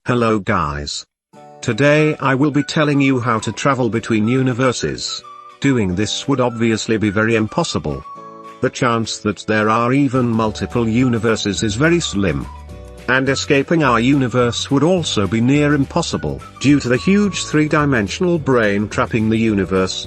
Hello guys. Today I will be telling you how to travel between universes. Doing this would obviously be very impossible. The chance that there are even multiple universes is very slim. And escaping our universe would also be near impossible, due to the huge three-dimensional brain trapping the universe.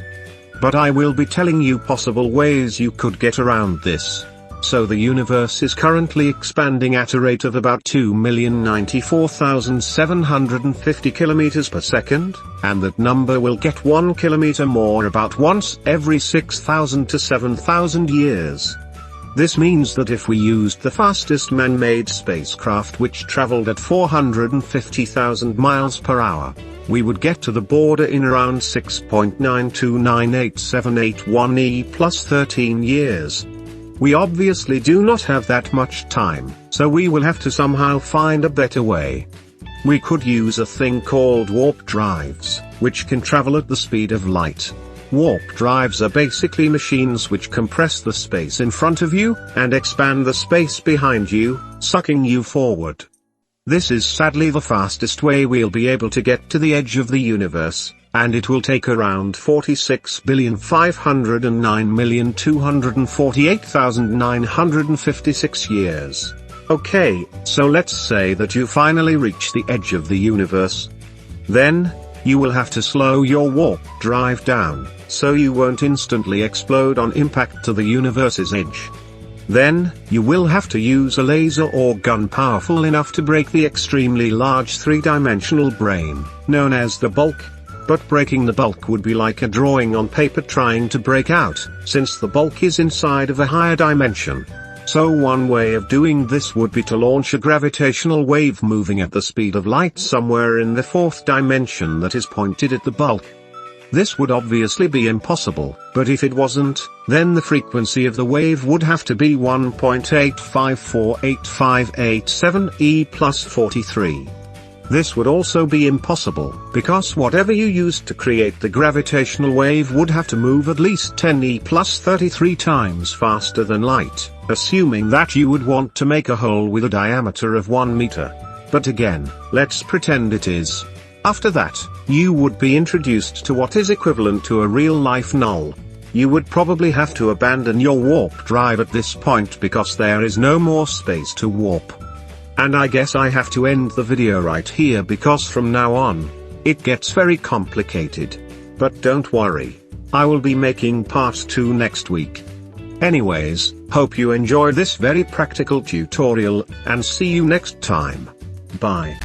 But I will be telling you possible ways you could get around this. So the universe is currently expanding at a rate of about 2,094,750 kilometers per second, and that number will get 1 kilometer more about once every 6,000 to 7,000 years. This means that if we used the fastest man-made spacecraft which traveled at 450,000 miles per hour, we would get to the border in around 6.9298781 E plus 13 years. We obviously do not have that much time, so we will have to somehow find a better way. We could use a thing called warp drives, which can travel at the speed of light. Warp drives are basically machines which compress the space in front of you, and expand the space behind you, sucking you forward. This is sadly the fastest way we'll be able to get to the edge of the universe, and it will take around 46,509,248,956 years. Okay, so let's say that you finally reach the edge of the universe. Then, you will have to slow your warp drive down, so you won't instantly explode on impact to the universe's edge. Then, you will have to use a laser or gun powerful enough to break the extremely large three-dimensional brain, known as the bulk. But breaking the bulk would be like a drawing on paper trying to break out, since the bulk is inside of a higher dimension. So one way of doing this would be to launch a gravitational wave moving at the speed of light somewhere in the fourth dimension that is pointed at the bulk. This would obviously be impossible, but if it wasn't, then the frequency of the wave would have to be 1.85485887 E plus 43. This would also be impossible, because whatever you used to create the gravitational wave would have to move at least 10 E plus 33 times faster than light, assuming that you would want to make a hole with a diameter of 1 meter. But again, let's pretend it is. After that, you would be introduced to what is equivalent to a real-life null. You would probably have to abandon your warp drive at this point because there is no more space to warp. And I guess I have to end the video right here because from now on, it gets very complicated. But don't worry, I will be making part 2 next week. Anyways, hope you enjoyed this very practical tutorial, and see you next time. Bye.